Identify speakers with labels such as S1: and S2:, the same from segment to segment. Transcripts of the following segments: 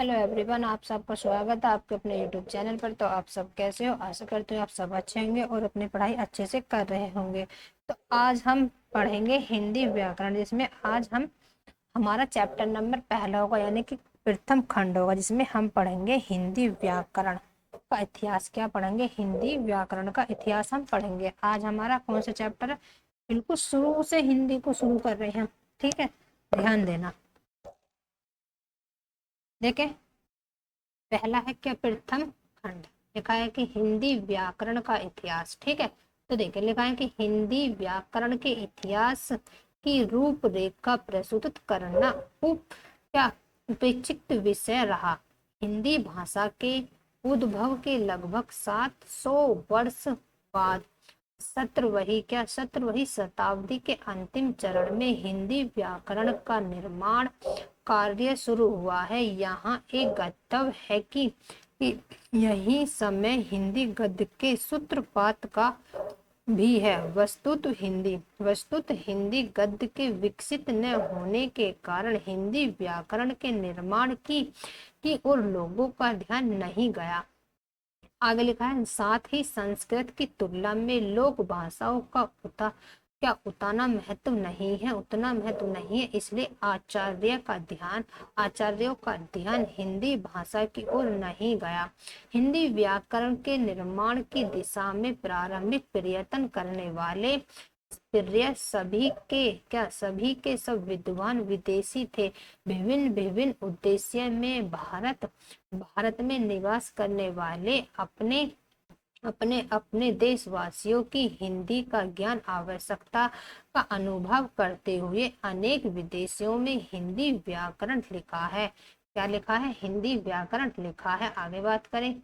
S1: Hello everyone, आप सबका स्वागत है आपके अपने यूट्यूब चैनल पर। तो आप सब कैसे हो? आशा करते हो आप सब अच्छे होंगे और अपनी पढ़ाई अच्छे से कर रहे होंगे। तो आज हम पढ़ेंगे हिंदी व्याकरण, जिसमें आज हम हमारा चैप्टर नंबर पहला होगा, यानी कि प्रथम खंड होगा, जिसमें हम पढ़ेंगे हिंदी व्याकरण का इतिहास। क्या पढ़ेंगे? हिंदी व्याकरण का इतिहास हम पढ़ेंगे। आज हमारा कौन सा चैप्टर है? बिल्कुल शुरू से हिंदी को शुरू कर रहे हैं हम, ठीक है? ध्यान देना। देखें, पहला है क्या? प्रथम खंड। लिखा है कि हिंदी व्याकरण का इतिहास, ठीक है। तो देखिए, लिखा है कि हिंदी व्याकरण के इतिहास की रूपरेखा प्रस्तुत करना क्या उपेक्षित विषय रहा। हिंदी भाषा के उद्भव के लगभग 700 वर्ष बाद 17वीं शताब्दी के अंतिम चरण में हिंदी व्याकरण का निर्माण कार्य शुरू हुआ है। यहाँ एक गत्तव्य है कि यही समय हिंदी गद्य के सूत्रपात का भी है। वस्तुत हिंदी गद्य के विकसित न होने के कारण हिंदी व्याकरण के निर्माण की ओर लोगों का ध्यान नहीं गया। आगे लिखा है, साथ ही संस्कृत की तुलना में लोक भाषाओं का उतना महत्व नहीं है, इसलिए आचार्यों का ध्यान हिंदी भाषा की ओर नहीं गया। हिंदी व्याकरण के निर्माण की दिशा में प्रारंभिक प्रयत्न करने वाले सभी के सब विद्वान विदेशी थे। विभिन्न विभिन्न उद्देश्य में भारत में निवास करने वाले अपने अपने अपने देशवासियों की हिंदी का ज्ञान आवश्यकता का अनुभव करते हुए अनेक विदेशियों में हिंदी व्याकरण लिखा है। क्या लिखा है? हिंदी व्याकरण लिखा है। आगे बात करें,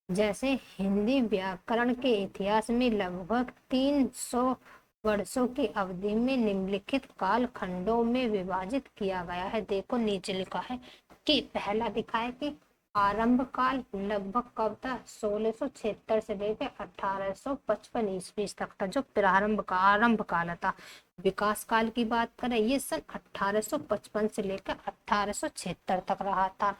S1: जैसे हिंदी व्याकरण के इतिहास में लगभग 300 वर्षों की अवधि में निम्नलिखित काल खंडों में विभाजित किया गया है। देखो, नीचे लिखा है कि पहला दिखा है कि आरंभ काल लगभग कब था? 1676 से लेकर 1855 ईस्वी तक था, जो आरंभ काल था। विकास काल की बात करें, ये सन 1855 से लेकर 1876 तक रहा था।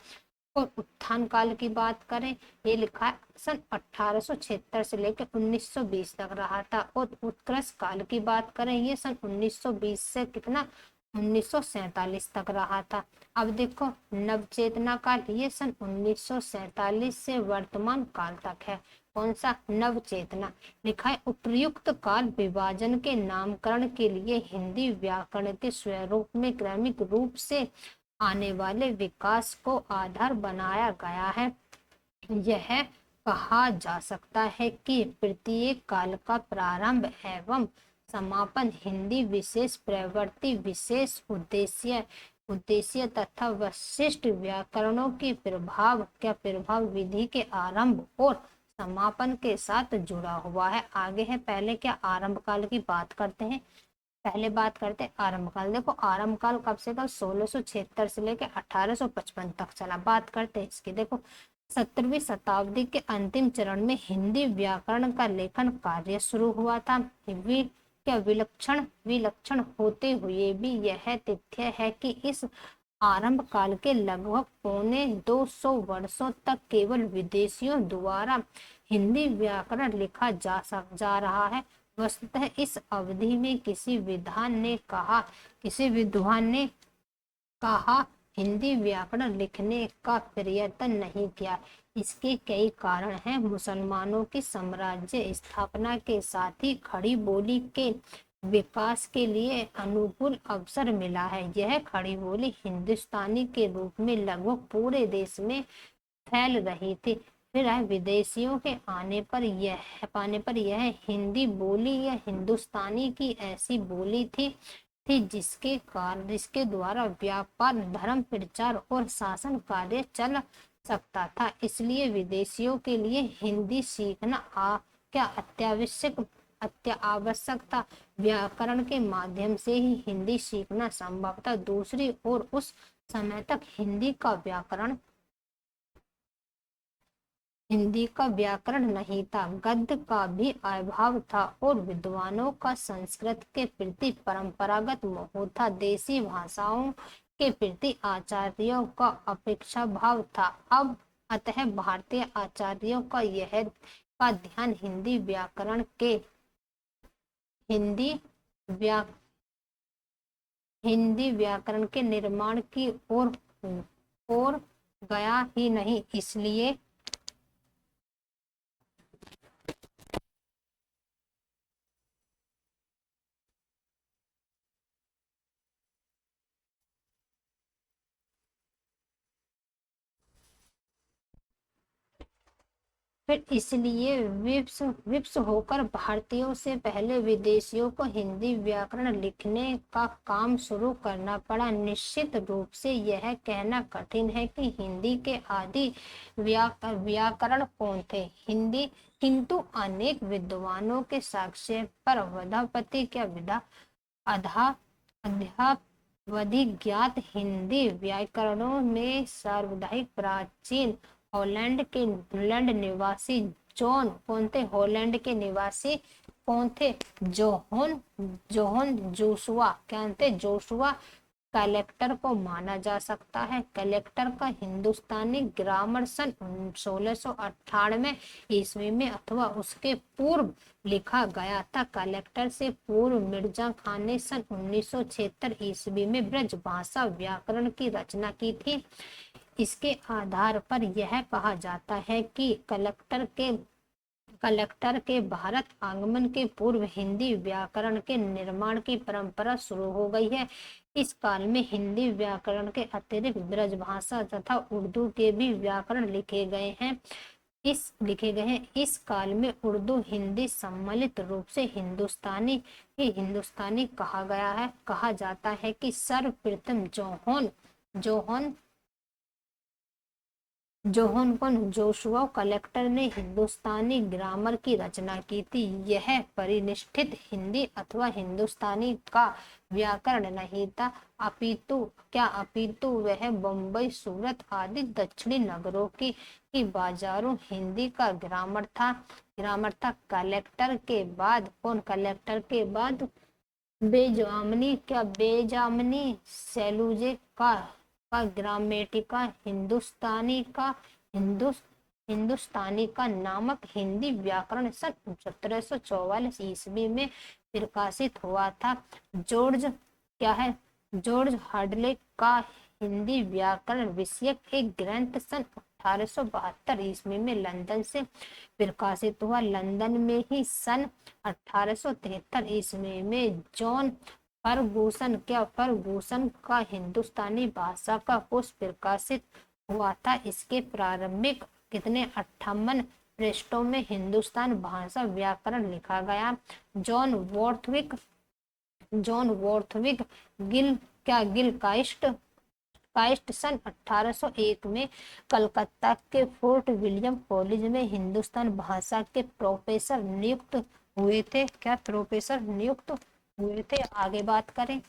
S1: और उत्थान काल की बात करें, ये लिखा है सन 1876 से लेकर 1920 तक रहा था। और उत्कर्ष काल की बात करें, ये सन 1920 से कितना 1947 तक रहा था। अब देखो, नवचेतना काल, ये सन 1947 से वर्तमान काल तक है। कौन सा? नवचेतना। लिखा है, उपर्युक्त काल विभाजन के नामकरण के लिए हिंदी व्याकरण के स्वरूप में क्रमिक रूप से आने वाले विकास को आधार बनाया गया है। यह कहा जा सकता है कि प्रत्येक काल का प्रारंभ एवं समापन हिंदी विशेष प्रवृत्ति, विशेष उद्देश्य तथा विशिष्ट व्याकरणों के प्रभाव विधि के आरंभ और समापन के साथ जुड़ा हुआ है। आगे है, पहले क्या आरंभ काल की बात करते हैं। पहले बात करते हैं आरंभ काल। देखो, आरंभ काल कब से था? 1676 से लेकर 1855 तक चला। बात करते हैं इसकी। देखो, 17वीं शताब्दी के अंतिम चरण में हिंदी व्याकरण का लेखन कार्य शुरू हुआ था। विलक्षण होते हुए भी यह तथ्य है कि इस आरंभ काल के लगभग पौने 200 वर्षों तक केवल विदेशियों द्वारा हिंदी व्याकरण लिखा जा रहा है। वस्तुतः इस अवधि में किसी विद्वान ने कहा हिंदी व्याकरण लिखने का प्रयत्न नहीं किया। इसके कई कारण हैं। मुसलमानों की साम्राज्य स्थापना के साथ ही खड़ी बोली के विकास के लिए अनुकूल अवसर मिला है। यह खड़ी बोली हिंदुस्तानी के रूप में लगभग पूरे देश में फैल रही थी। फिर विदेशियों के आने पर यह हिंदी बोली या हिंदुस्तानी की ऐसी बोली थी जिसके द्वारा व्यापार, धर्म प्रचार और शासन कार्य चल सकता था। इसलिए विदेशियों के लिए हिंदी सीखना आवश्यक था। व्याकरण के माध्यम से ही हिंदी सीखना संभव था। दूसरी ओर उस समय तक हिंदी का व्याकरण नहीं था, गद्य का भी अभाव था और विद्वानों का संस्कृत के प्रति परंपरागत मोह था। देसी भाषाओं के प्रति आचार्यों का अपेक्षा भाव था। अब अतः भारतीय आचार्यों का यह का ध्यान हिंदी व्या हिंदी व्याकरण के निर्माण की ओर गया ही नहीं। इसलिए विप्स होकर भारतीयों से पहले विदेशियों को हिंदी व्याकरण लिखने का काम शुरू करना पड़ा। निश्चित रूप से यह कहना कठिन है कि हिंदी के आदि व्याकरण कौन थे, किंतु अनेक विद्वानों के साक्ष्य पर वधापति क्या विधा अध्यावधि ज्ञात हिंदी व्याकरणों में सर्वाधिक प्राचीन हॉलैंड निवासी जॉन कौन थे? हॉलैंड के निवासी कौन थे? जोहन जोशुआ क्या थे? जोशुआ कलेक्टर को माना जा सकता है। कलेक्टर का हिंदुस्तानी ग्रामर सन 1698 ईस्वी में अथवा उसके पूर्व लिखा गया था। कलेक्टर से पूर्व मिर्जा खान ने सन 1976 ईस्वी में ब्रज भाषा व्याकरण की रचना की थी। इसके आधार पर यह कहा जाता है कि कलेक्टर के भारत आगमन के पूर्व हिंदी व्याकरण के निर्माण की परंपरा शुरू हो गई है। इस काल में हिंदी व्याकरण के अतिरिक्त ब्रजभाषा तथा उर्दू के भी व्याकरण लिखे गए हैं। इस काल में उर्दू हिंदी सम्मिलित रूप से हिंदुस्तानी कहा जाता है कि सर्वप्रथम जोशुआ कलेक्टर ने हिंदुस्तानी ग्रामर की रचना की थी। यह परिनिष्ठित हिंदी अथवा हिंदुस्तानी का व्याकरण नहीं था, अपितु वह बम्बई, सूरत आदि दक्षिणी नगरों की बाजारों हिंदी का ग्रामर था। कलेक्टर के बाद बेजामनी सेलूजे का ग्रामेटिका हिंदुस्तानी का नामक हिंदी व्याकरण सन 1744 ईस्वी में प्रकाशित हुआ था। जॉर्ज हार्डले का हिंदी व्याकरण विषयक एक ग्रंथ सन 1872 ईस्वी में लंदन से प्रकाशित हुआ। लंदन में ही सन 1873 ईस्वी में जॉन फर्गूसन का हिंदुस्तानी भाषा का कोश प्रकाशित हुआ था। इसके प्रारंभिक 58 पृष्ठों में हिंदुस्तान भाषा व्याकरण लिखा गया। जॉन वॉर्थविक काइस्ट सन 1801 में कलकत्ता के फोर्ट विलियम कॉलेज में हिंदुस्तान भाषा के प्रोफेसर नियुक्त हुए थे। आगे बात करें,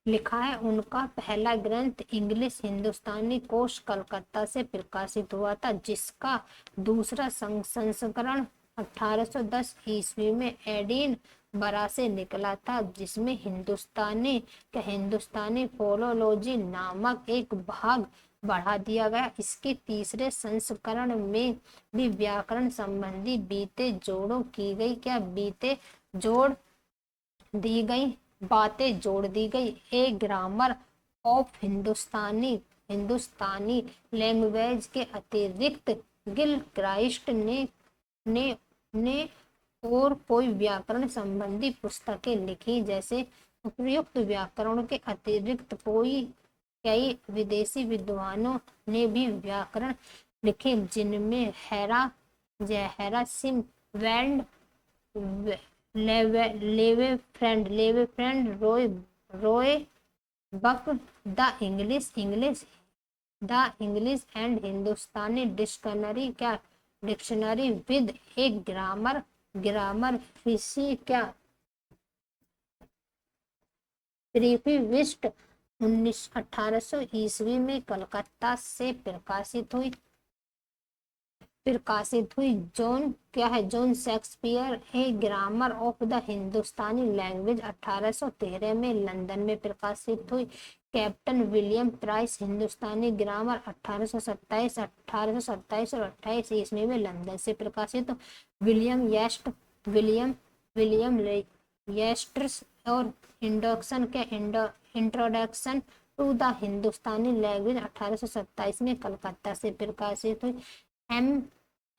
S1: लिखा है उनका पहला ग्रंथ इंग्लिश हिंदुस्तानी कोश कलकत्ता से प्रकाशित हुआ था, जिसका दूसरा संस्करण 1810 ईस्वी में एडिन बरा से निकला था, जिसमें हिंदुस्तानी फोनोलॉजी नामक एक भाग बढ़ा दिया गया। इसके तीसरे संस्करण में भी व्याकरण संबंधी बातें जोड़ दी गई। ए ग्रामर ऑफ हिंदुस्तानी लैंग्वेज के अतिरिक्त गिल क्राइस्ट ने और कोई व्याकरण संबंधी पुस्तकें लिखी, जैसे उपयुक्त व्याकरणों के अतिरिक्त कई विदेशी विद्वानों ने भी व्याकरण लिखे, जिनमें हैरा सिम वेंड लेवेफ्रेंड Roebuck the English and Hindustani dictionary with एक ग्रामर फिशी प्रीफिस्ट 1800 ईस्वी में कलकत्ता से प्रकाशित हुई। John Shakespeare a grammar of the Hindustani language 1813 में लंदन में प्रकाशित हुई। Captain William Price, Hindustani grammar, 1827 और 28 ईस्वी में लंदन से प्रकाशित। विलियम विलियम येस्टर्स और introduction to the Hindustani language 1827 में कलकत्ता से प्रकाशित हुई। M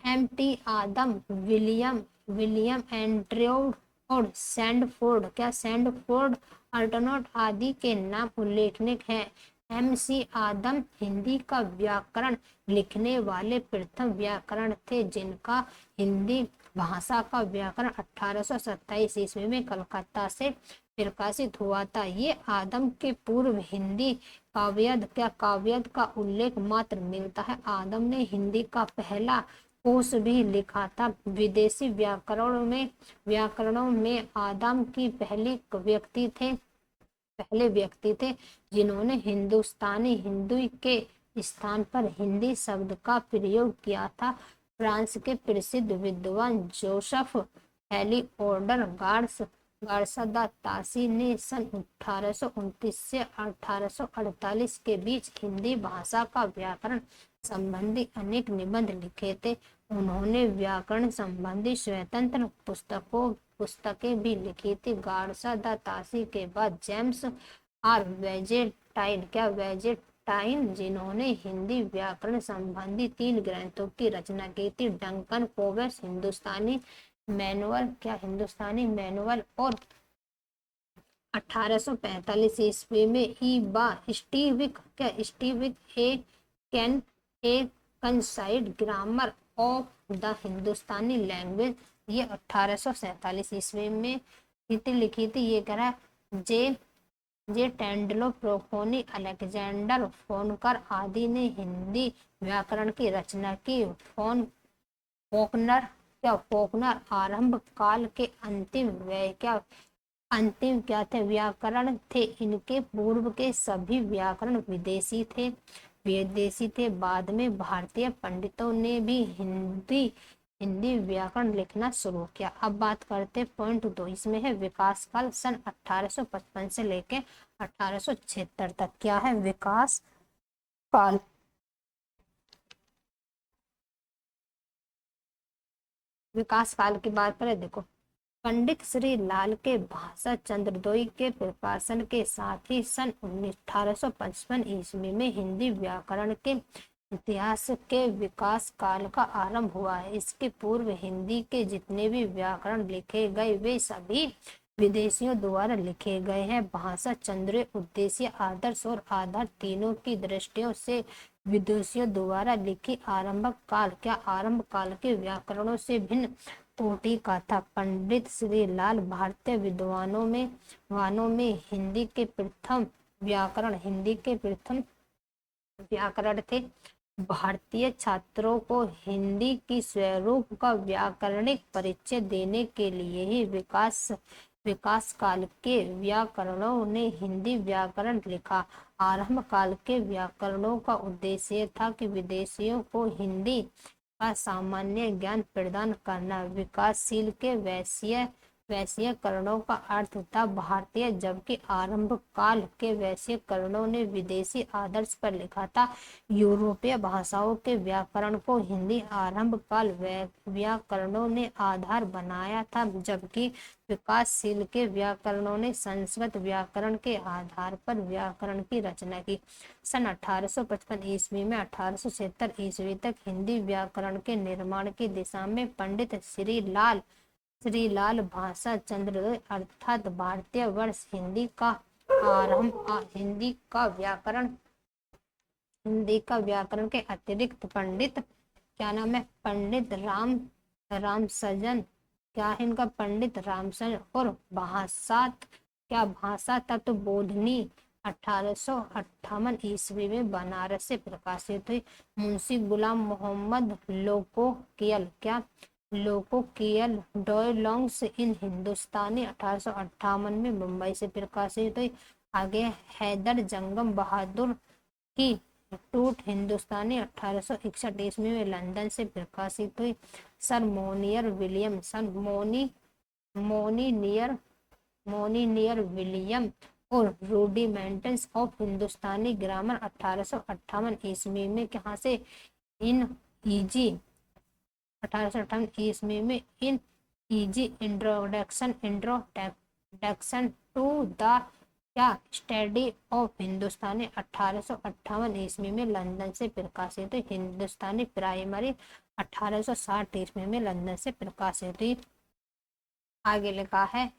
S1: M T Adam, William William Andrew और सैंडफोर्ड अर्टनोट आदि के नाम उल्लेखनीय हैं। MC आदम हिंदी का व्याकरण लिखने वाले प्रथम व्याकरण थे, जिनका हिंदी भाषा का व्याकरण 1827 ईस्वी में कलकत्ता से प्रकाशित हुआ था। ये आदम के पूर्व हिंदी काव्यद का उल्लेख मात्र मिलता है। आदम ने हिंदी का पहला कोश भी लिखा था। विदेशी व्याकरणों में आदम की पहले व्यक्ति थे जिन्होंने हिंदू के स्थान पर हिंदी शब्द का प्रयोग किया था। फ्रांस के प्रसिद्ध विद्वान जोसेफ हेलिओडोर गार्सा द तासी ने सन 1829 से 1848 के बीच हिंदी भाषा का व्याकरण संबंधी अनेक निबंध लिखे थे। उन्होंने व्याकरण संबंधी स्वतंत्र पुस्तकें भी लिखी थी। गार्सा द तासी के बाद जेम्स आर वेजेटाइन, जिन्होंने हिंदी व्याकरण संबंधी 3 ग्रंथों की रचना की थी। डंकन पोवेस, हिंदुस्तानी मैनुअल और 1845 ईस्वी में Stevick a concise grammar of the Hindustani language, ये 1847 ईस्वी में लिखी थी। ये कह रहा जे टेंडलो, प्रोफोनी, अलेक्जेंडर फोनकर आदि ने हिंदी व्याकरण की रचना की। फोकनर आरंभ काल के अंतिम व्याकरण थे। इनके पूर्व के सभी व्याकरण विदेशी थे। बाद में भारतीय पंडितों ने भी हिंदी व्याकरण लिखना शुरू किया। अब बात करते पॉइंट 2, इसमें है विकास काल सन 1855 से लेके 1876 तक। क्या है विकास काल? विकास काल की बात करें, देखो पंडित श्री लाल के भाषा चंद्रद्वय के प्रकाशन के साथ ही सन 1855 ईस्वी में हिंदी व्याकरण के इतिहास के विकास काल का आरंभ हुआ है। इसके पूर्व हिंदी के जितने भी व्याकरण लिखे गए वे सभी विदेशियों द्वारा लिखे गए हैं। भाषा चंद्रद्वय, उद्देश्य, आदर्श और आधार तीनों की दृष्टियों से विदेशियों द्वारा लिखी आरंभ काल के व्याकरणों से भिन्न कोटि का था। पंडित श्री लाल भारतीय विद्वानों में हिंदी के प्रथम व्याकरण थे। भारतीय छात्रों को हिंदी की स्वरूप का व्याकरणिक परिचय देने के लिए ही विकास काल के व्याकरणों ने हिंदी व्याकरण लिखा। आरंभ काल के व्याकरणों का उद्देश्य था कि विदेशियों को हिंदी का सामान्य ज्ञान प्रदान करना। विकासशील के वैश्यीकरणों का अर्थ था भारतीय, जबकि आरंभ काल के वैश्यीकरणों ने विदेशी आदर्श पर लिखा था। यूरोपीय भाषाओं के व्याकरण को हिंदी आरंभ काल व्याकरणों ने आधार बनाया था, जबकि विकासशील के व्याकरणों ने संस्कृत व्याकरण के आधार पर व्याकरण की रचना की। सन 1855 ईस्वी में 1876 ईस्वी तक हिंदी व्याकरण के निर्माण की दिशा में पंडित श्री लाल भाषा चंद्रद्वय अर्थात भारतीय वर्ष हिंदी का व्याकरण के अतिरिक्त पंडित रामसजन, क्या है इनका, पंडित रामसजन और भाषा तत्व बोधनी 1858 ईस्वी में बनारस से प्रकाशित हुई। मुंशी गुलाम मोहम्मद लोकोकियल डायलॉग्स इन हिंदुस्तानी 1858 में मुंबई से प्रकाशित हुई। आगे हैदर जंगम बहादुर की टूट हिंदुस्तानी 1861 ईस्वी में लंदन से प्रकाशित हुई। सर मोनिनियर विलियम और रूडिमेंट्स ऑफ हिंदुस्तानी ग्रामर 1858 ईस्वी में कहाँ से इन ईजी 1858 ईस्वी में an easy introduction to the क्या स्टडी ऑफ हिंदुस्तानी 1858 ईस्वी में लंदन से प्रकाशित हुई। हिंदुस्तानी प्राइमरी 1860 ईस्वी में लंदन से प्रकाशित हुई। आगे लिखा है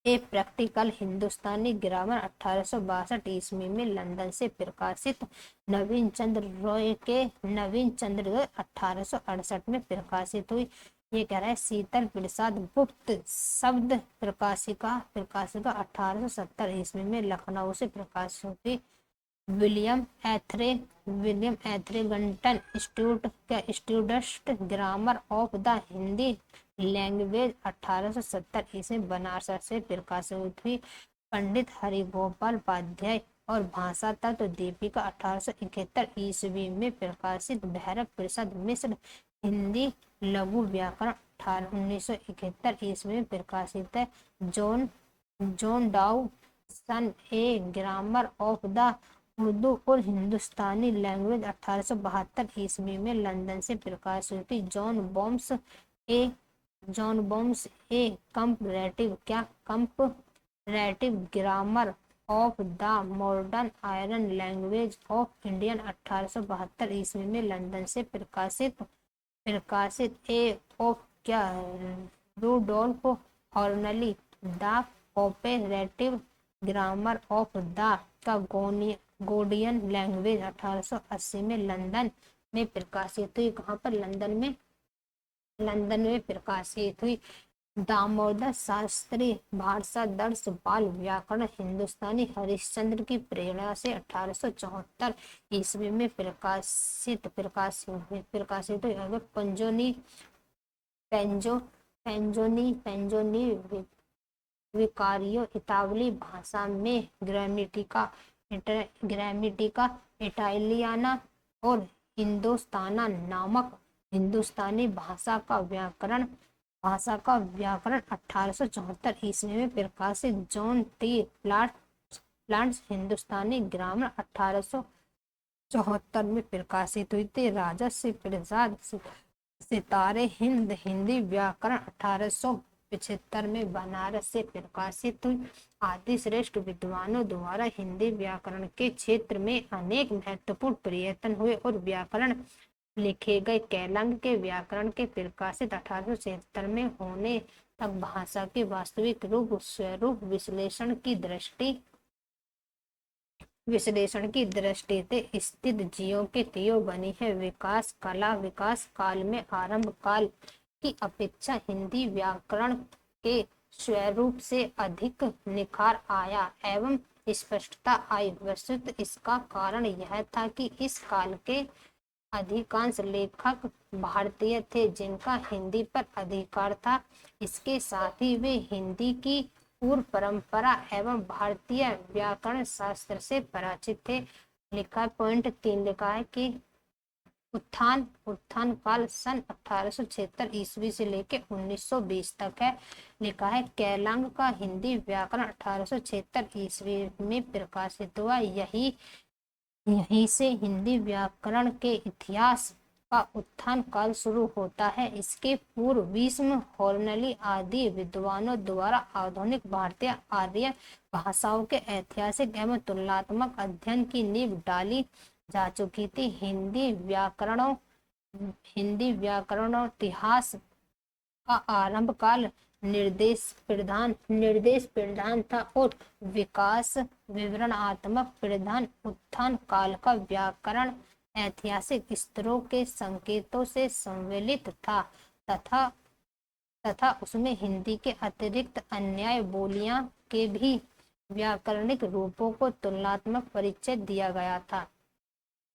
S1: ए प्रैक्टिकल हिंदुस्तानी ग्रामर 1862 ईस्वी में लंदन से प्रकाशित। नवीन चंद्र रॉय 1868 में प्रकाशित हुई। ये कह रहा है शीतल प्रसाद गुप्त शब्द प्रकाशिका 1870 ईस्वी में लखनऊ से प्रकाशित हुई। विलियम एथरे student grammar of the Hindi language 1870 ईस्वी बनारस से प्रकाशित हुई। पंडित हरिगोपाल उपाध्याय और भाषा तत्व दीपिका 1871 ईस्वी में प्रकाशित। भैरव प्रसाद मिश्र हिंदी लघु व्याकरण 1971 ईस्वी में प्रकाशित है। जॉन डाउ सन ए ग्रामर ऑफ द उर्दू और हिंदुस्तानी लैंग्वेज 1872 ईस्वी में लंदन से प्रकाशित हुई। John Beames a comparative grammar of the modern Aryan language of Indian 1872 ईस्वी में लंदन से प्रकाशित। ए ऑफ क्या Rudolf Hoernle the cooperative grammar of the Gaudian language 1880 में लंदन में प्रकाशित हुई। कहाँ पर? लंदन में प्रकाशित हुई। दामोदर शास्त्री भाषा दर्श बाल व्याकरण हिंदुस्तानी हरिश्चंद्र की प्रेरणा से 1874 ईस्वी में प्रकाशित हुई। अगर पेंजोनी विकारियो इतावली भाषा में ग्रामेटिका इटालियाना और हिंदुस्ताना नामक हिंदुस्तानी भाषा का व्याकरण 1874 ईस्वी में प्रकाशित। जॉन टी प्लांट्स हिंदुस्तानी ग्रामर 1874 में प्रकाशित हुई थी। राजर्षि प्रसाद सितारे हिंदी व्याकरण 1875 में बनारस से प्रकाशित हुई। आदि श्रेष्ठ विद्वानों द्वारा हिंदी व्याकरण के क्षेत्र में अनेक महत्वपूर्ण प्रयत्न हुए और व्याकरण लिखे गए। कैलंग के व्याकरण के प्रकाशित 1876 में होने तक भाषा के वास्तविक रूप स्वरूप विश्लेषण की दृष्टि से स्थित ज्यों के त्यों बनी है। विकास काल में आरंभ काल की अपेक्षा हिंदी व्याकरण के स्वरूप से अधिक निखार आया एवं स्पष्टता आई। वस्तुतः इसका कारण यह था कि इस काल के अधिकांश लेखक भारतीय थे जिनका हिंदी पर अधिकार था। इसके साथ ही वे हिंदी की पूर्व परंपरा एवं भारतीय व्याकरण शास्त्र से परिचित थे। लिखा पॉइंट 3 लिखा है कि उत्थान काल सन 1876 ईस्वी से लेकर 1920 तक है। लिखा है कैलांग का हिंदी व्याकरण 1876 ईस्वी में प्रकाशित हुआ। यहीं से हिंदी व्याकरण के इतिहास का उत्थान काल शुरू होता है। इसके पूर्व भीष्म हॉर्नली आदि विद्वानों द्वारा आधुनिक भारतीय आर्य भाषाओं के ऐतिहासिक एवं तुलनात्मक अध्ययन की नींव डाली जा चुकी थी। हिंदी व्याकरणों इतिहास का आरंभ काल निर्देश प्रधान था और विकास विवरणात्मक प्रधान। उत्थान काल का व्याकरण ऐतिहासिक स्तरों के संकेतों से सम्मिलित था तथा उसमें हिंदी के अतिरिक्त अन्य बोलियां के भी व्याकरणिक रूपों को तुलनात्मक परिचय दिया गया था।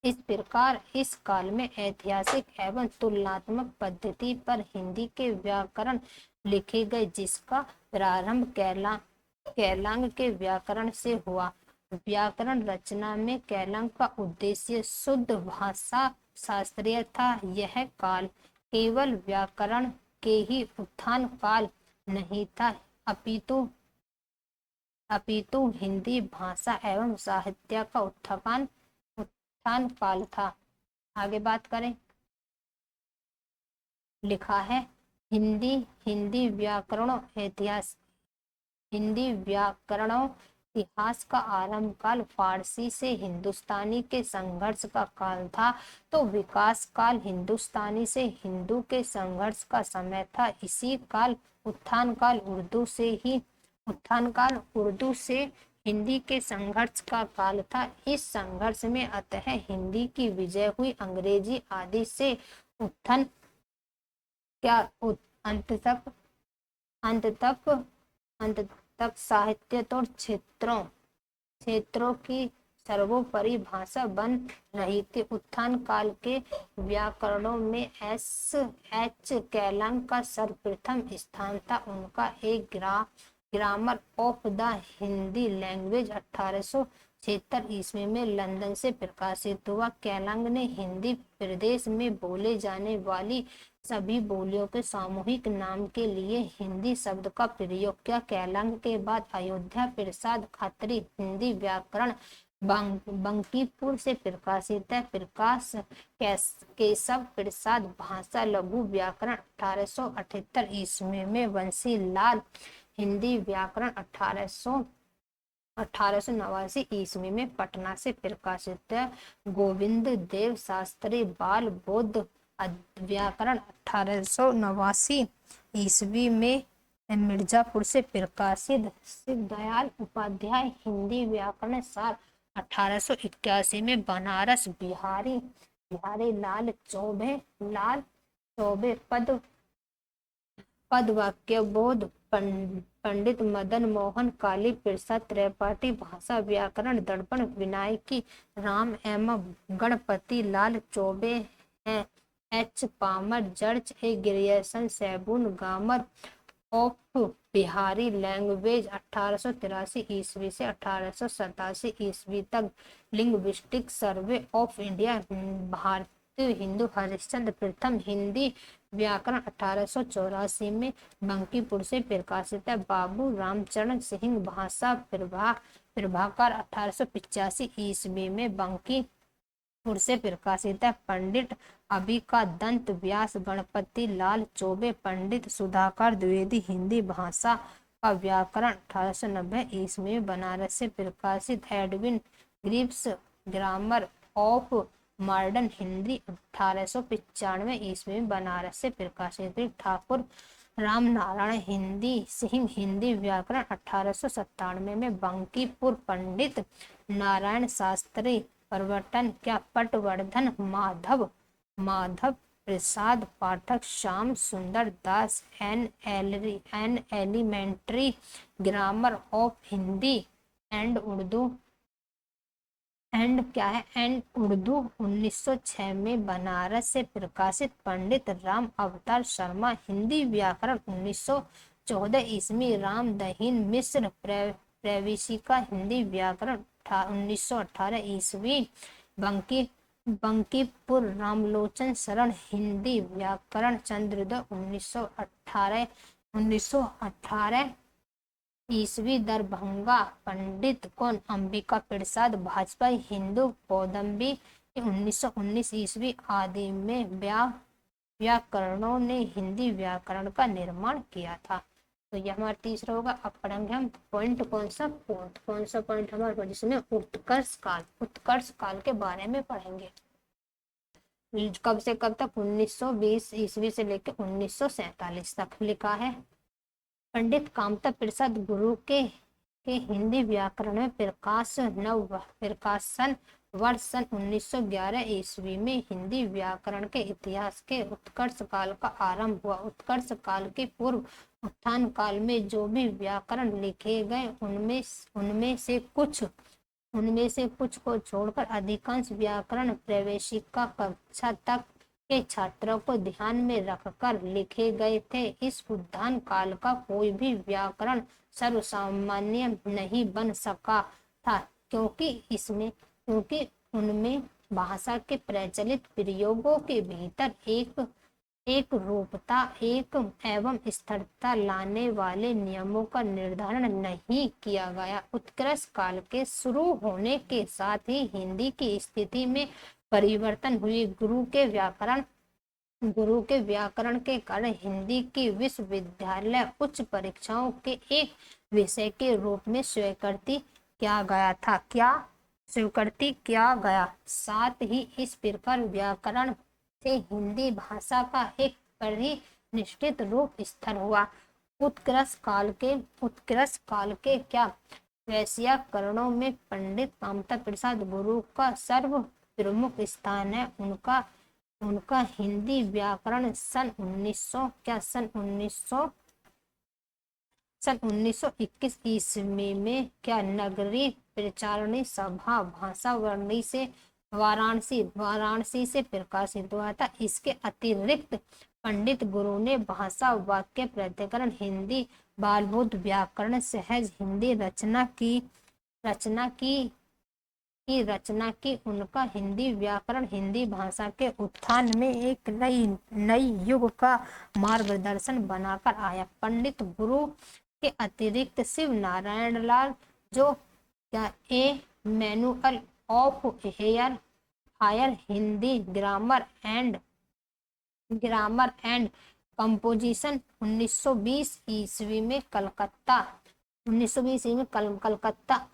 S1: इस प्रकार इस काल में ऐतिहासिक एवं तुलनात्मक पद्धति पर हिंदी के व्याकरण लिखे गए जिसका प्रारंभ कैलांग के व्याकरण से हुआ। व्याकरण रचना में कैलांग का उद्देश्य शुद्ध भाषा शास्त्रीय था। यह काल केवल व्याकरण के ही उत्थान काल नहीं था अपितु अपितु हिंदी भाषा एवं साहित्य का उत्थान काल था। आगे बात करें, लिखा है हिंदी हिंदी व्याकरणों इतिहास हिंदी व्याकरणों इतिहास का आरंभ काल फारसी से हिंदुस्तानी के संघर्ष का काल था, तो विकास काल हिंदुस्तानी से हिंदू के संघर्ष का समय था। इसी काल उत्थान काल उर्दू से हिंदी के संघर्ष का काल था। इस संघर्ष में अतः हिंदी की विजय हुई, अंग्रेजी आदि से उत्थान क्या अंत तक साहित्य तो क्षेत्रों की सर्वोपरि भाषा बन रही थी। उत्थान काल के व्याकरणों में एच कैलांग का सर्वप्रथम स्थान था। उनका एक grammar of the Hindi language 1876 ईस्वी में लंदन से प्रकाशित हुआ। कैलांग ने हिंदी प्रदेश में बोले जाने वाली सभी बोलियों के सामूहिक नाम के लिए हिंदी शब्द का प्रयोग किया। कैलांग के बाद अयोध्या प्रसाद खत्री हिंदी व्याकरण बंकीपुर से प्रकाशित है। प्रकाश केशव प्रसाद भाषा लघु व्याकरण 1878 ईस्वी में। बंसी लाल हिंदी व्याकरण 1889 ईस्वी में पटना से प्रकाशित है। गोविंद देव शास्त्री बाल बौद्ध व्याकरण 1889 ईस्वी में मिर्जापुर से प्रकाशित। शिवदयाल उपाध्याय हिंदी व्याकरण सार 1881 में बनारस। बिहारी लाल चौबे पद वाक्य बोध पंडित मदन मोहन काली प्रसाद त्रिपाठी भाषा व्याकरण दर्पण विनायकी राम एम गणपति लाल चौबे हैं। H Palmer George A Grierson seven grammar of Bihari language 1883 ईस्वी से 1887 ईस्वी तक। लिंग्विस्टिक सर्वे ऑफ इंडिया भारतीय हिंदू हरिश्चंद्र प्रथम हिंदी व्याकरण 1884 में बंकीपुर से प्रकाशित है। बाबू रामचरण सिंह भाषा प्रभाकर 1885 ईस्वी में बंकीपुर से प्रकाशित है। पंडित अबिका दंत व्यास गणपति लाल चौबे पंडित सुधाकर द्विवेदी हिंदी भाषा का व्याकरण 1890 ईस्वी में बनारस से प्रकाशित। Edwin Greaves grammar of modern Hindi 1895 ईस्वी में बनारस से प्रकाशित। ठाकुर राम नारायण सिंह हिंदी व्याकरण 1897 में बंकीपुर। पंडित Narayan Shastri Patwardhan Madhav Prasad Pathak Shyam Sundar Das an elementary grammar of Hindi and Urdu 1906 में बनारस से प्रकाशित। पंडित राम अवतार शर्मा हिंदी व्याकरण 1914 ईस्वी। राम दहीन मिश्र प्रवेशिका हिंदी व्याकरण 1918 ईस्वी। बंकीपुर रामलोचन शरण हिंदी व्याकरण चंद्रोदय 1918 ईस्वी। दरभंगा पंडित कौन अंबिका प्रसाद भाजपा हिंदू कौदम्बी 1919 ईस्वी आदि में व्याकरणों ने हिंदी व्याकरण का निर्माण किया था। तो यह हमारा तीसरा होगा। अब पढ़ेंगे हम पॉइंट कौन सा पॉइंट हमारे जिसमें उत्कर्ष काल के बारे में पढ़ेंगे। कब से कब तक 1920 ईस्वी से लेकर 1947 तक लिखा है। पंडित कामता प्रसाद गुरु के हिंदी व्याकरण में प्रकाशन वर्ष सन 1911 ईस्वी में हिंदी व्याकरण के इतिहास के उत्कर्ष काल का आरंभ हुआ। उत्कर्ष काल के पूर्व उत्थान काल में जो भी व्याकरण लिखे गए उनमें से कुछ को छोड़कर अधिकांश व्याकरण प्रवेशिका कक्षा तक के छात्रों को ध्यान में रखकर लिखे गए थे। इस उत्थान काल का कोई भी व्याकरण सर्वसामान्य नहीं बन सका था, क्योंकि उनमें भाषा के प्रचलित प्रयोगों के भीतर एक एक रूपता एक एवं स्थिरता लाने वाले नियमों का निर्धारण नहीं किया गया। उत्कर्ष काल के शुरू होने के साथ ही हिंदी की स्थिति में परिवर्तन हुई। गुरु के व्याकरण के कारण हिंदी की विश्वविद्यालय उच्च परीक्षाओं के एक विषय के रूप में स्वीकृति किया गया था। स्वीकृति किया गया। साथ ही इस प्रकार व्याकरण से हिंदी भाषा का एक परिनिष्ठित रूप स्थिर हुआ। उत्कर्ष काल के क्या वैयाकरणों में पंडित कामता प्रसाद गुरु का सर्व प्रमुख स्थान है। उनका हिंदी व्याकरण सन 1921 ईस्वी में क्या नगरीय प्रचारणी सभा वाराणसी से प्रकाशित हुआ था। इसके अतिरिक्त पंडित गुरु ने भाषा वाक्य प्राधिकरण हिंदी बालबोध व्याकरण सहज हिंदी रचना की। उनका हिंदी व्याकरण हिंदी भाषा के उत्थान में एक नई युग का मार्गदर्शन बनाकर आया। पंडित गुरु के अतिरिक्त शिव नारायण लाल जो क्या a manual of higher Hindi grammar and composition 1920 ईस्वी में कलकत्ता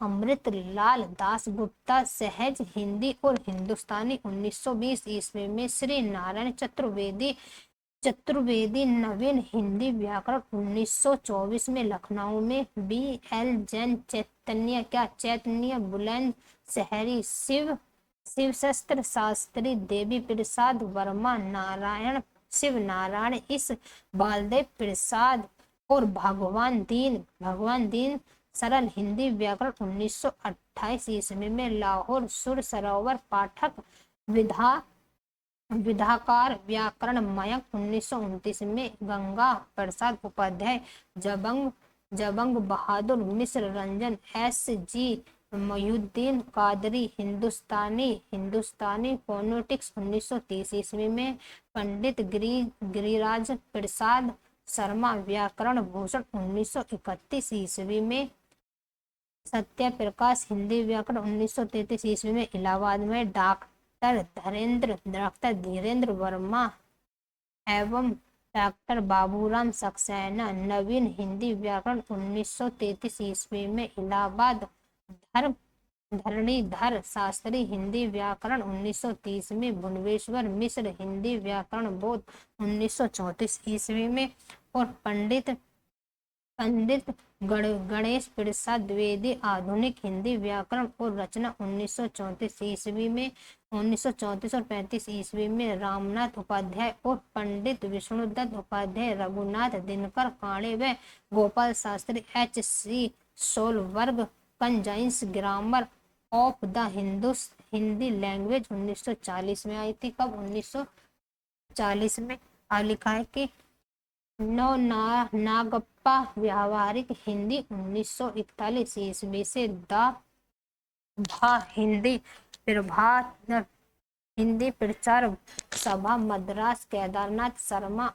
S1: अमृत लाल दास गुप्ता सहज हिंदी और हिंदुस्तानी 1920 ईस्वी में श्री नारायण चतुर्वेदी नवीन हिंदी व्याकरण 1924 में लखनऊ में BL जैन चैतन्य बुलंद शहरी शिव शास्त्री देवी प्रसाद वर्मा शिव नारायण इस बालदेव प्रसाद और भगवान दीन सरल हिंदी व्याकरण 1928 ईस्वी में लाहौर सुर सरोवर पाठक विधाकार व्याकरण मयंक 1929 में गंगा प्रसाद उपाध्याय जबंग बहादुर मिश्र रंजन SG मोहिउद्दीन कादरी हिंदुस्तानी फोनेटिक्स 1930 ईस्वी में पंडित गिरिराज प्रसाद शर्मा व्याकरण भूषण 1931 ईस्वी में सत्य प्रकाश हिंदी व्याकरण 1933 ईस्वी में इलाहाबाद में डॉक्टर धीरेन्द्र वर्मा एवं डॉक्टर बाबूराम सक्सेना नवीन हिंदी व्याकरण 1933 ईस्वी में इलाहाबाद धरणीधर शास्त्री हिंदी व्याकरण 1930 में भुवनेश्वर मिश्र हिंदी व्याकरण बोध 1934 ईस्वी में और पंडित गणेश प्रसाद द्विवेदी आधुनिक हिंदी व्याकरण और रचना 1934 ईस्वी में 1934 और 35 ईस्वी में रामनाथ उपाध्याय और पंडित विष्णुदत्त उपाध्याय रघुनाथ दिनकर काणे व Gopal Shastri HC Scholberg concise grammar of the Hindi language 1940 में आई थी। कब 1940 में लिखा है कि नागप्पा व्यावहारिक हिंदी 1941 ईस्वी से हिंदी प्रचार सभा मद्रास केदारनाथ शर्मा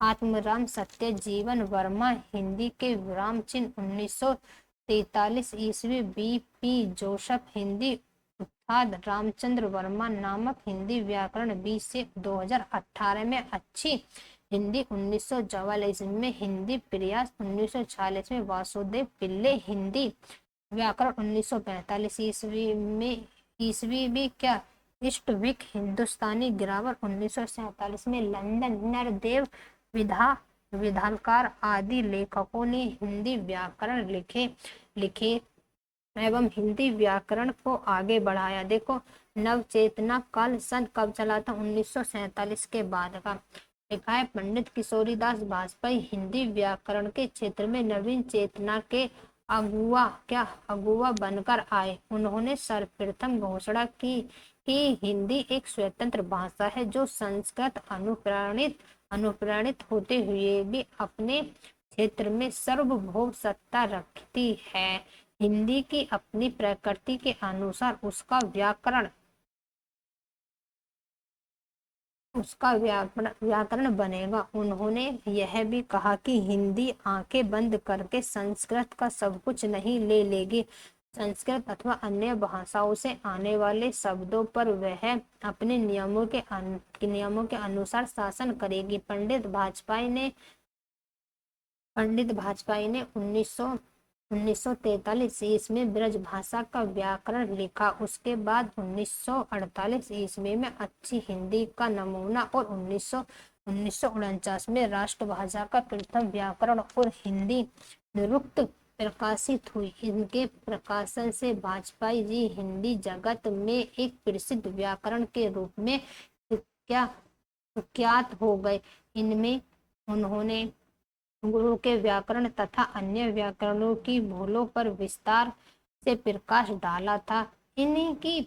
S1: आत्मराम सत्य जीवन वर्मा हिंदी के विराम चिन्ह 1943 ईस्वी BP जोसफ हिंदी उत्थान रामचंद्र वर्मा नामक हिंदी व्याकरण 20 से 2018 में अच्छी हिंदी 1944 में हिंदी प्रयास 1946 में वासुदेव पिल्ले हिंदी व्याकरण 1945 ईस्वी में क्या ईस्टविक हिंदुस्तानी ग्रामर 1947 में लंदन नरदेव विधालकार आदि लेखकों ने हिंदी व्याकरण लिखे एवं हिंदी व्याकरण को आगे बढ़ाया। देखो नवचेतना काल सन कब चला था 1947 के बाद का लिखा है। पंडित किशोरीदास वाजपेयी हिंदी व्याकरण के क्षेत्र में नवीन चेतना के अगुआ बनकर आए। उन्होंने सर्वप्रथम घोषणा की कि हिंदी एक स्वतंत्र भाषा है जो संस्कृत अनुप्राणित होते हुए भी अपने क्षेत्र में सार्वभौम सत्ता रखती है। हिंदी की अपनी प्रकृति के अनुसार उसका व्याकरण उसका व्याकरण बनेगा। उन्होंने यह भी कहा कि हिंदी आंखें बंद करके संस्कृत का सब कुछ नहीं ले लेगी। संस्कृत अथवा अन्य भाषाओं से आने वाले शब्दों पर वह अपने नियमों के अनुसार शासन करेगी। पंडित वाजपेयी ने 1943 ईस्वी में ब्रज भाषा का व्याकरण लिखा। उसके बाद 1948 ईस्वी में अच्छी हिंदी का नमूना और 1949 में राष्ट्रभाषा का प्रथम व्याकरण और हिंदी निरुक्त प्रकाशित हुई। इनके प्रकाशन से वाजपेयी जी हिंदी जगत में एक प्रसिद्ध व्याकरण के रूप में कुख्यात हो गए। इनमें उन्होंने गुरु के व्याकरण तथा अन्य व्याकरणों की भूलों पर विस्तार से प्रकाश डाला था। इनकी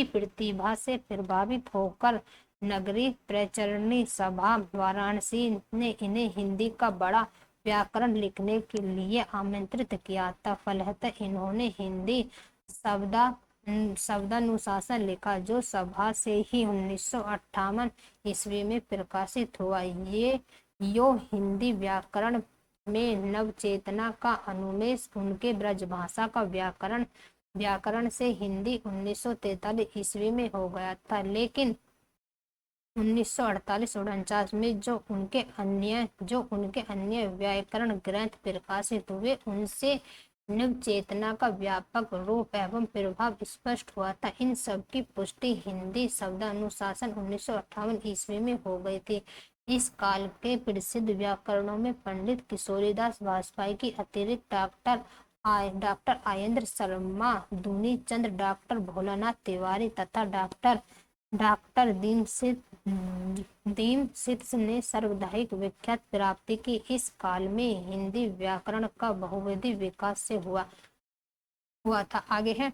S1: प्रतिभा से प्रभावित होकर नगरीय प्रचारिणी सभा वाराणसी ने इन्हें हिंदी का बड़ा व्याकरण लिखने के लिए आमंत्रित किया था। फलतः इन्होंने हिंदी शब्दानुशासन लिखा, जो सभा से ही 1958 ईस्वी में प्रकाशित हुआ। यो हिंदी व्याकरण में नवचेतना का अनुमेय उनके ब्रजभाषा का व्याकरण से हिंदी 1943 ईस्वी में हो गया था। लेकिन 1948-49 में जो उनके अन्य व्याकरण ग्रंथ प्रकाशित हुए, उनसे नवचेतना का व्यापक रूप एवं प्रभाव स्पष्ट हुआ था। इन सब की पुष्टि हिंदी शब्दानुशासन 1958 ईस्वी में हो गई थी। इस काल के प्रसिद्ध व्याकरणों में पंडित किशोरीदास वाजपेयी की अतिरिक्त डॉक्टर आयेंद्र शर्मा, दूनी चंद, डॉक्टर भोलानाथ तिवारी तथा डॉक्टर दीमसित ने सर्वाधिक विख्यात प्राप्ति की। इस काल में हिंदी व्याकरण का बहुविध विकास से हुआ था। आगे है,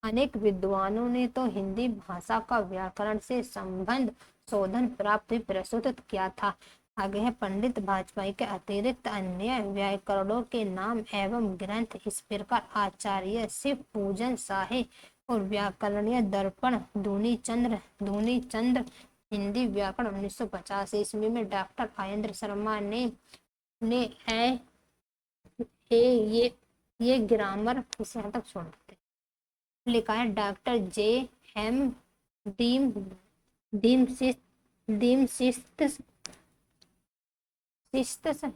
S1: अनेक विद्वानों ने तो हिंदी भाषा का व्याकरण से संबंध शोधन प्राप्त प्रस्तुत किया था। आगे है, पंडित वाजपेयी के अतिरिक्त अन्य व्याकरणों के नाम एवं ग्रंथ इस प्रकार: आचार्य शिव पूजन शाही और व्याकरणीय दर्पण, दूनी चंद्र हिंदी व्याकरण 1950 ईस्वी में डॉक्टर आयेंद्र शर्मा ने ये ग्रामर इसे यहाँ तक छोड़ देते लिखा है। डॉक्टर जे एम दीमसित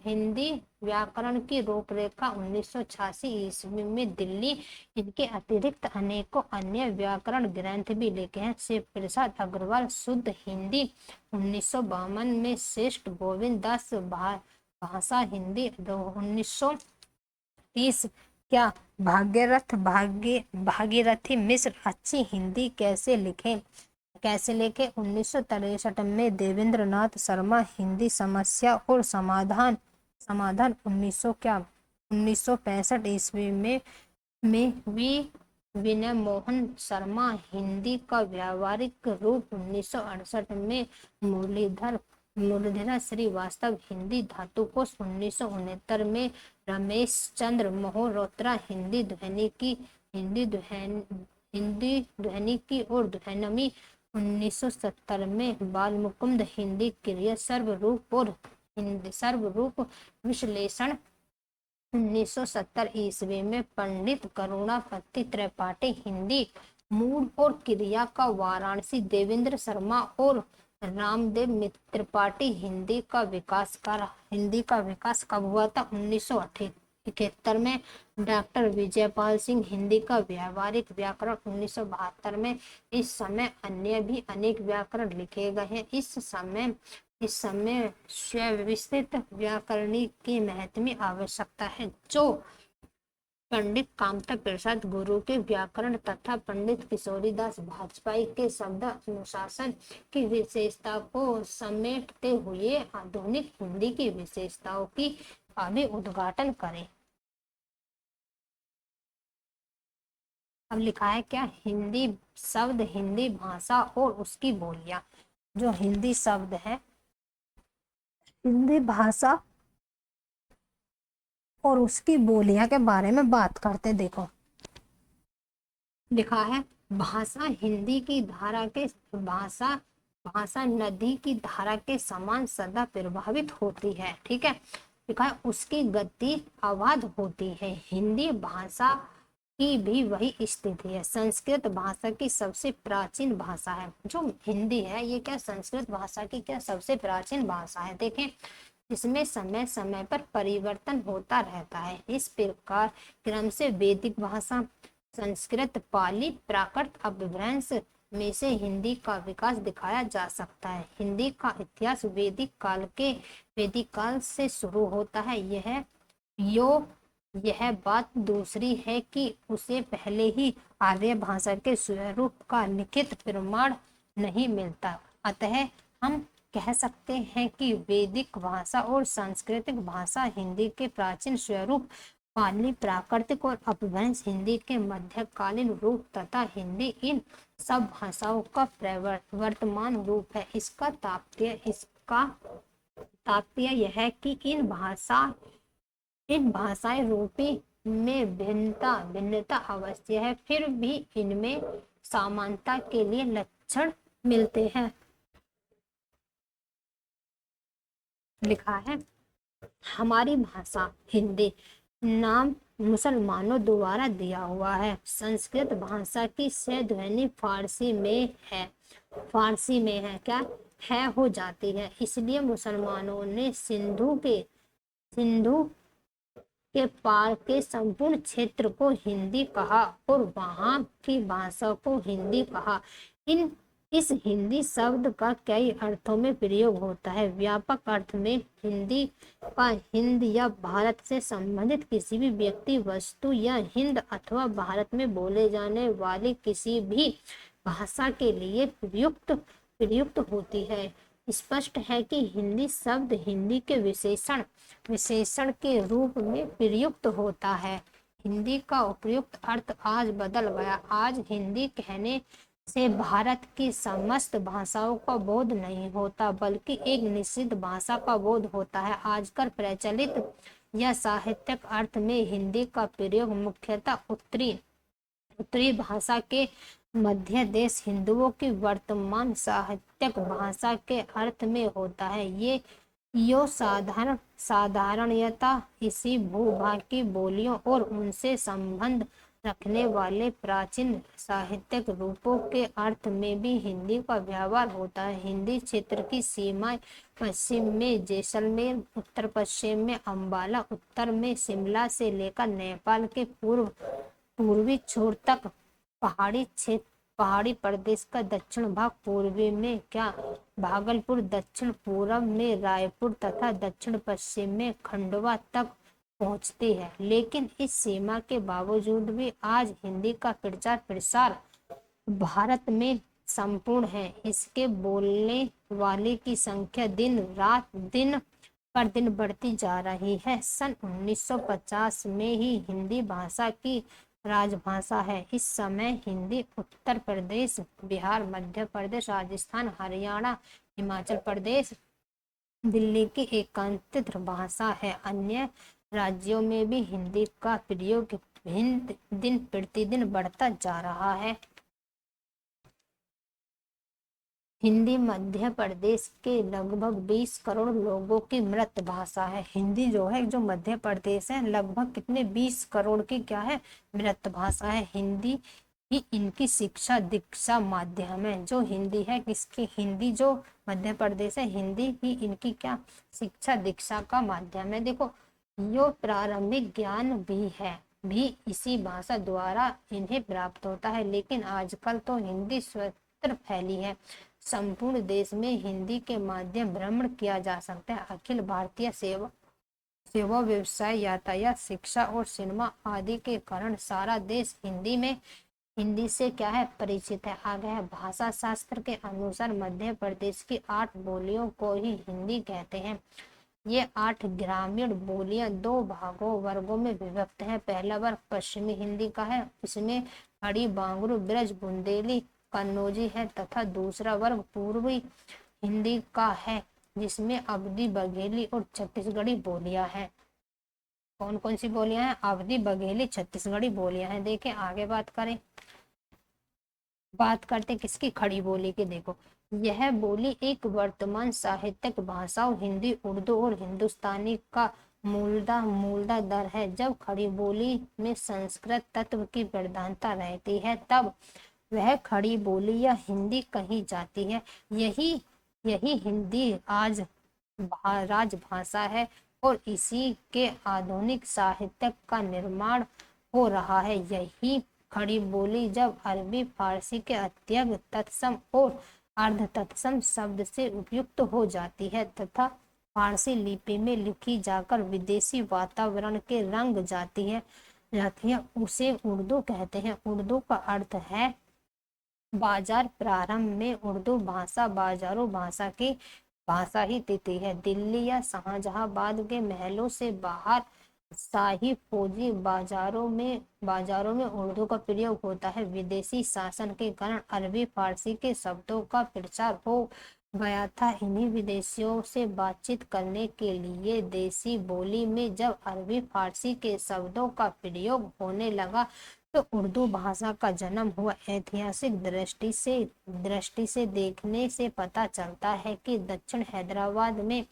S1: हिंदी व्याकरण की रूपरेखा 1986 ईस्वी में दिल्ली। इनके अतिरिक्त अनेकों अन्य व्याकरण ग्रंथ भी लिखे हैं। शिव प्रसाद अग्रवाल शुद्ध हिंदी 1952 में, श्रेष्ठ गोविंद दास भाषा हिंदी 1930, क्या भागीरथी मिश्र अच्छी हिंदी कैसे लिखे 1963 में, देवेंद्र नाथ शर्मा हिंदी समस्या और समाधान 1965 ईस्वी में विनय मोहन शर्मा हिंदी का व्यावहारिक रूप 1968 में, मुरलीधर श्रीवास्तव हिंदी धातुकोश 1969 में, रमेश चंद्र मल्होत्रा हिंदी ध्वनिकी और ध्वनिमी 1970 में, बालमुकुंद हिंदी क्रिया सर्वरूप विश्लेषण 1970 ईस्वी में, पंडित करुणापति त्रिपाठी हिंदी मूल और क्रिया का वाराणसी, देवेंद्र शर्मा और रामदेव त्रिपाठी हिंदी का विकास कब हुआ था? 1971 में, डॉक्टर विजयपाल सिंह हिंदी का व्यावहारिक व्याकरण 1972 में। इस समय अन्य भी अनेक व्याकरण लिखे गए हैं। इस समय स्वविस्तृत व्याकरणी की महत्वपूर्ण आवश्यकता है, जो पंडित कामता प्रसाद गुरु के व्याकरण तथा पंडित किशोरीदास वाजपेयी के शब्द अनुशासन की विशेषता को समेटते हुए आधुनिक हिंदी की विशेषताओं का भी उद्घाटन करें। अब लिखा है क्या? हिंदी शब्द, हिंदी भाषा और उसकी बोलियां। जो हिंदी शब्द है, हिंदी भाषा और उसकी बोलियां के बारे में बात करते। देखो लिखा है, भाषा हिंदी की धारा के भाषा भाषा नदी की धारा के समान सदा प्रभावित होती है। ठीक है, लिखा है उसकी गति अबाध होती है। हिंदी भाषा की भी वही स्थिति है। संस्कृत भाषा की सबसे प्राचीन भाषा है। जो हिंदी है ये क्या संस्कृत भाषा की क्या सबसे प्राचीन भाषा है। देखें, इसमें समय समय पर परिवर्तन होता रहता है। इस प्रकार क्रम से वैदिक भाषा, संस्कृत, पाली, प्राकृत, अपभ्रंश में से हिंदी का विकास दिखाया जा सकता है। हिंदी का इतिहास वैदिक काल से शुरू होता है। यह बात दूसरी है कि उसे पहले ही आर्य भाषा के स्वरूप का लिखित प्रमाण नहीं मिलता। अतः हम कह सकते हैं कि वैदिक भाषा और सांस्कृतिक भाषा हिंदी के प्राचीन स्वरूप, पाली, प्राकृतिक और अपभ्रंश हिंदी के मध्यकालीन रूप तथा हिंदी इन सब भाषाओं का वर्तमान रूप है। इसका तात्पर्य यह है कि इन भाषाएं रूपी में भिन्नता अवश्य है, फिर भी इनमें समानता के लिए लक्षण मिलते हैं। लिखा है हमारी भाषा हिंदी नाम मुसलमानों द्वारा दिया हुआ है। संस्कृत भाषा की ध्वनि फारसी में है क्या है हो जाती है। इसलिए मुसलमानों ने सिंधु के पार के संपूर्ण क्षेत्र को हिंदी कहा और वहां की भाषा को हिंदी कहा। इस हिंदी शब्द का कई अर्थों में प्रयोग होता है। व्यापक अर्थ में हिंदी का हिंद या भारत से संबंधित किसी भी व्यक्ति, वस्तु या हिंद अथवा भारत में बोले जाने वाली किसी भी भाषा के लिए प्रयुक्त होती है। स्पष्ट है कि हिंदी शब्द हिंदी के विशेषण के रूप में प्रयुक्त होता है। हिंदी का उपयुक्त अर्थ आज बदल गया। आज हिंदी कहने से भारत की समस्त भाषाओं का बोध नहीं होता, बल्कि एक निश्चित भाषा का बोध होता है। आजकल प्रचलित या साहित्यिक अर्थ में हिंदी का प्रयोग मुख्यतः उत्तरी भाषा के मध्य देश हिंदुओं की वर्तमान साहित्यिक भाषा के अर्थ में होता है। यो साधारणतः इसी भूभाग की बोलियों और उनसे संबंध रखने वाले प्राचीन साहित्यिक रूपों के अर्थ में भी हिंदी का व्यवहार होता है। हिंदी क्षेत्र की सीमाएं पश्चिम में जैसलमेर, उत्तर पश्चिम में अंबाला, उत्तर में शिमला से लेकर नेपाल के पूर्वी छोर तक, पहाड़ी प्रदेश का दक्षिण भाग पूर्वी में क्या भागलपुर, दक्षिण पूर्व में रायपुर तथा दक्षिण पश्चिम में खंडवा तक पहुंचती है। लेकिन इस सीमा के बावजूद भी आज हिंदी का प्रचार प्रसार भारत में संपूर्ण है। इसके बोलने वाले की संख्या दिन पर दिन बढ़ती जा रही है। सन 1950 में ही हिंदी भाषा की राजभाषा है। इस समय हिंदी उत्तर प्रदेश, बिहार, मध्य प्रदेश, राजस्थान, हरियाणा, हिमाचल प्रदेश, दिल्ली की एकांकित भाषा है। अन्य राज्यों में भी हिंदी का प्रयोग दिन प्रतिदिन बढ़ता जा रहा है। हिंदी मध्य प्रदेश के लगभग 20 करोड़ लोगों की मृत भाषा है। हिंदी जो है, जो मध्य प्रदेश है, लगभग कितने 20 करोड़ की क्या है, मृत भाषा है। हिंदी ही इनकी शिक्षा दीक्षा माध्यम है। जो हिंदी है किसकी, हिंदी जो मध्य प्रदेश है, हिंदी ही इनकी क्या शिक्षा दीक्षा का माध्यम है। देखो, यो प्रारंभिक ज्ञान भी इसी भाषा द्वारा इन्हें प्राप्त होता है। लेकिन आजकल तो हिंदी सर्वत्र फैली है। संपूर्ण देश में हिंदी के माध्यम भ्रमण किया जा सकता है। अखिल भारतीय सेवा, व्यवसाय, यातायात, शिक्षा और सिनेमा आदि के कारण सारा देश हिंदी से क्या है, परिचित है, आ गया है। भाषा शास्त्र के अनुसार मध्य प्रदेश की 8 बोलियों को ही हिंदी कहते हैं। ये 8 ग्रामीण बोलियां 2 वर्गों में विभक्त हैं। पहला वर्ग पश्चिमी हिंदी का है, इसमें हड़ी, बांगरू, ब्रज, बुंदेली, कन्नौजी है, तथा दूसरा वर्ग पूर्वी हिंदी का है, जिसमें अवधी, बघेली और छत्तीसगढ़ी बोलियां हैं। कौन कौन सी बोलियां हैं, अवधी, बघेली, छत्तीसगढ़ी बोलियां हैं। देखें आगे बात करें। बात करते किसकी, खड़ी बोली की। देखो, यह बोली एक वर्तमान साहित्यिक भाषाओं हिंदी, उर्दू और हिंदुस्तानी का मूलदा दर है। जब खड़ी बोली में संस्कृत तत्व की प्रधानता रहती है तब वह खड़ी बोली या हिंदी कही जाती है। यही यही हिंदी आज राजभाषा है और इसी के आधुनिक साहित्य का निर्माण हो रहा है। यही खड़ी बोली जब अरबी फारसी के अत्यंत तत्सम और अर्ध तत्सम शब्द से उपयुक्त हो जाती है तथा फारसी लिपि में लिखी जाकर विदेशी वातावरण के रंग जाती है उसे उर्दू कहते हैं। उर्दू का अर्थ है बाजार। प्रारंभ में उर्दू भाषा बाजारों भाषा ही थी है। दिल्ली या शाहजहांबाद के महलों से बाहर शाही फौजी बाजारों में उर्दू का प्रयोग होता है। विदेशी शासन के कारण अरबी फारसी के शब्दों का प्रचार हो गया था। इन्हीं विदेशियों से बातचीत करने के लिए देसी बोली में जब अरबी फारसी के शब्दों का प्रयोग होने लगा तो उर्दू भाषा का जन्म हुआ। ऐतिहासिक दृष्टि से देखने से पता चलता है कि दक्षिण हैदराबाद में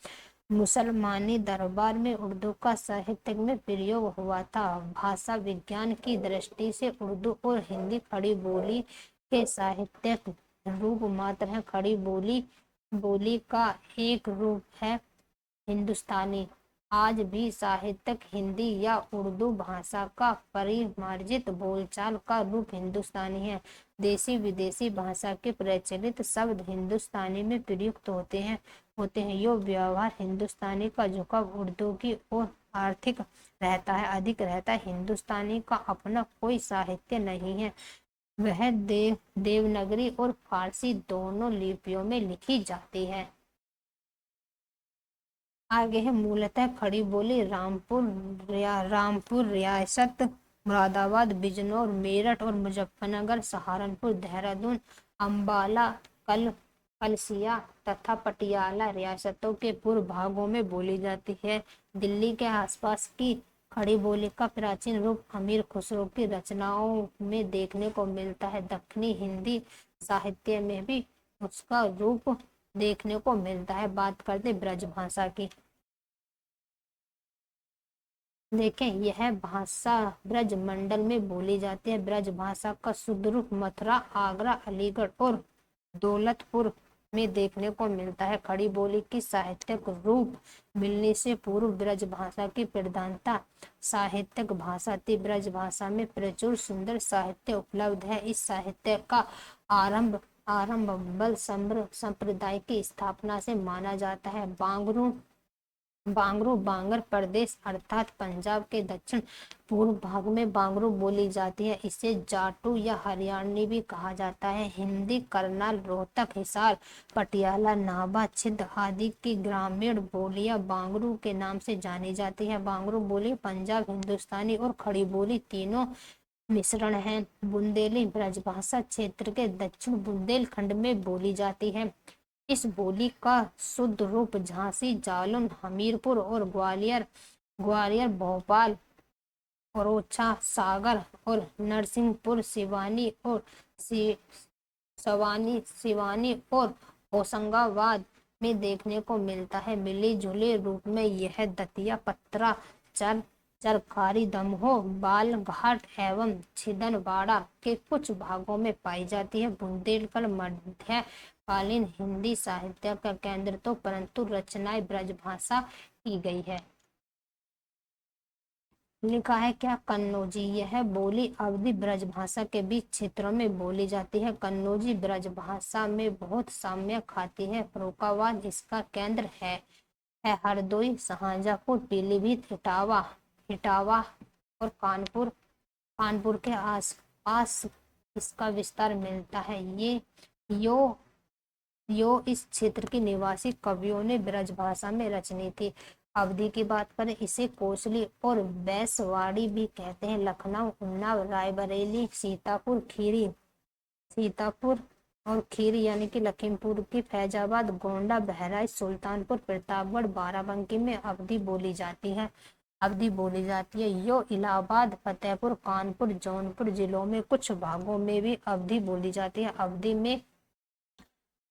S1: मुसलमानी दरबार में उर्दू का साहित्य में प्रयोग हुआ था। भाषा विज्ञान की दृष्टि से उर्दू और हिंदी खड़ी बोली के साहित्यिक रूप मात्र है। खड़ी बोली का एक रूप है हिंदुस्तानी। आज भी साहित्यिक हिंदी या उर्दू भाषा का परिमार्जित बोलचाल का रूप हिंदुस्तानी है। देसी विदेशी भाषा के प्रचलित शब्द हिंदुस्तानी में प्रयुक्त होते हैं। यो व्यवहार हिंदुस्तानी का झुकाव उर्दू की ओर अधिक रहता है। हिंदुस्तानी का अपना कोई साहित्य नहीं है। वह देवनागरी और फारसी दोनों लिपियों में लिखी जाती है। आगे है मूलतः खड़ी बोली रामपुर रियासत, मुरादाबाद, बिजनौर, मेरठ और मुजफ्फरनगर, सहारनपुर, देहरादून, अंबाला, कलसिया तथा पटियाला रियासतों के पूर्व भागों में बोली जाती है। दिल्ली के आसपास की खड़ी बोली का प्राचीन रूप अमीर खुसरो की रचनाओं में देखने को मिलता है। दक्षिणी हिंदी साहित्य में भी उसका रूप देखने को मिलता है। बात करते ब्रज भाषा की। देखें, यह भाषा ब्रज मंडल में बोली जाती है। ब्रज भाषा का शुद्ध रूप मथुरा, आगरा, अलीगढ़ और दौलतपुर में देखने को मिलता है। खड़ी बोली की साहित्यिक रूप मिलने से पूर्व ब्रज भाषा की प्रधानता साहित्यिक भाषा थी। ब्रज भाषा में प्रचुर सुंदर साहित्य उपलब्ध है। इस साहित्य का आरंभ बल संप्रदाय की स्थापना से माना जाता है। बांगरू बांगर प्रदेश अर्थात पंजाब के दक्षिण पूर्व भाग में बांगरू बोली जाती है। इसे जाटू या हरियाणवी भी कहा जाता है। हिंदी करनाल, रोहतक, हिसार, पटियाला, नाभा, छिंद आदि की ग्रामीण बोलियां बांगरू के नाम से जानी जाती है। बांगरू बोली पंजाब, हिंदुस्तानी और खड़ी बोली तीनों मिश्रण है। बुंदेली ब्रजभाषा क्षेत्र के दक्षिण बुंदेलखंड में बोली जाती है। इस बोली का शुद्ध रूप झांसी, जालौन, हमीरपुर और ग्वालियर, भोपाल, ओरछा, सागर और नरसिंहपुर, सिवानी और होशंगाबाद में देखने को मिलता है। मिली जुले रूप में यह दतिया, पतरा, चरखारी, दमोह, बालघाट एवं छिंदवाड़ा के कुछ भागों में पाई जाती है। बुंदेलखंड मध्यकालीन हिंदी साहित्य का केंद्र तो परंतु रचनाएं ब्रजभाषा की गई है। लिखा है क्या, कन्नौजी। यह बोली अवधी ब्रजभाषा के बीच क्षेत्रों में बोली जाती है। कन्नौजी ब्रजभाषा में बहुत साम्य खाती है। फर्रुखाबाद इसका केंद्र है। हरदोई, शाहजहांपुर, पीलीभीत, इटावा और कानपुर के आसपास इसका विस्तार मिलता है। यो इस क्षेत्र की निवासी कवियों ने ब्रजभाषा में रचनी थी। अवधि की बात करें, इसे कोसली और बैसवाड़ी भी कहते हैं। लखनऊ, उन्नाव, रायबरेली, सीतापुर और खीरी यानी कि लखीमपुर की, फैजाबाद, गोंडा, बहराइच, सुल्तानपुर, प्रतापगढ़, बाराबंकी में अवधी बोली जाती है। अवधी बोली जाती है। यो इलाहाबाद, फतेहपुर, कानपुर, जौनपुर जिलों में कुछ भागों में भी अवधी बोली जाती है।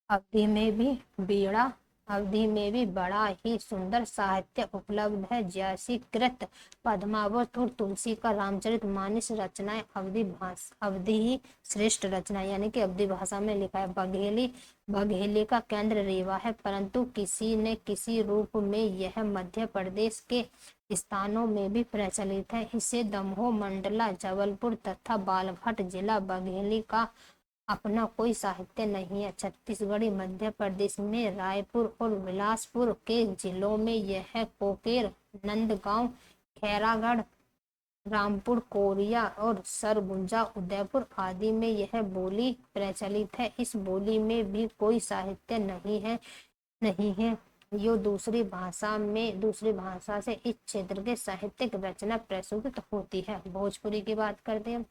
S1: अवधि में भी बीड़ा अवधि में भी बड़ा ही सुंदर साहित्य उपलब्ध है, जैसी कृत, पद्मावत और तुलसी का रामचरितमानस रचनाएं अवधि ही श्रेष्ठ रचना यानी कि अवधि भाषा में लिखा है। बघेली का केंद्र रीवा है, परंतु किसी न किसी रूप में यह मध्य प्रदेश के स्थानों में भी प्रचलित है। इसे दमोह, मंडला, जबलपुर तथा बालघाट जिला बघेली का अपना कोई साहित्य नहीं है। छत्तीसगढ़ी मध्य प्रदेश में रायपुर और बिलासपुर के जिलों में यह कोकेर, नंदगांव, खैरागढ़, रामपुर, कोरिया और सरगुजा, उदयपुर आदि में यह बोली प्रचलित है। इस बोली में भी कोई साहित्य नहीं है। यो दूसरी भाषा से इस क्षेत्र के साहित्यिक रचना प्रस्तुत होती है। भोजपुरी की बात करते हैं।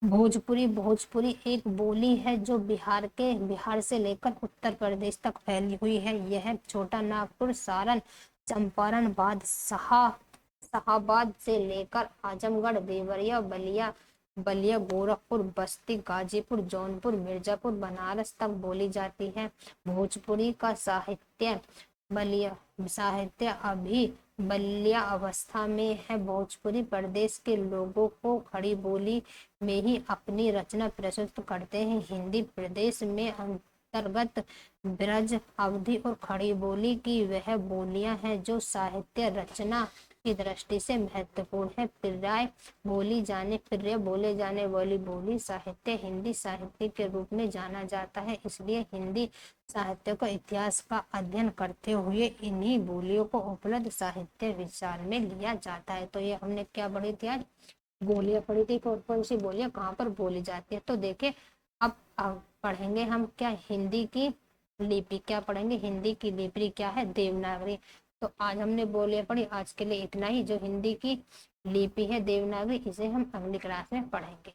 S1: भोजपुरी एक बोली है जो बिहार से लेकर उत्तर प्रदेश तक फैली हुई है। यह छोटा नागपुर, सारण, चंपारण, शाहाबाद से लेकर आजमगढ़, देवरिया, बलिया, गोरखपुर, बस्ती, गाजीपुर, जौनपुर, मिर्जापुर, बनारस तक बोली जाती है। भोजपुरी का साहित्य अभी बलिया अवस्था में है। भोजपुरी प्रदेश के लोगों को खड़ी बोली में ही अपनी रचना प्रस्तुत करते हैं। हिंदी प्रदेश में अंतर्गत ब्रज, अवधी और खड़ी बोली की वह बोलियां हैं जो साहित्य रचना की दृष्टि से महत्वपूर्ण है। पर्याय बोले जाने वाली बोली साहित्य हिंदी साहित्य के रूप में जाना जाता है। इसलिए हिंदी साहित्य का इतिहास का अध्ययन करते हुए इन्हीं बोलियों को उपलब्ध साहित्य विचार में लिया जाता है। तो ये हमने क्या पढ़ी थी आज? बोलियां पढ़ी थी। कौन सी बोलियां कहाँ पर बोली जाती है? तो देखिए अब पढ़ेंगे हम क्या, हिंदी की लिपि क्या पढ़ेंगे। हिंदी की लिपि क्या है? देवनागरी। तो आज हमने बोलियां पढ़ी। आज के लिए इतना ही। जो हिंदी की लिपि है देवनागरी, इसे हम अगली क्लास में पढ़ेंगे।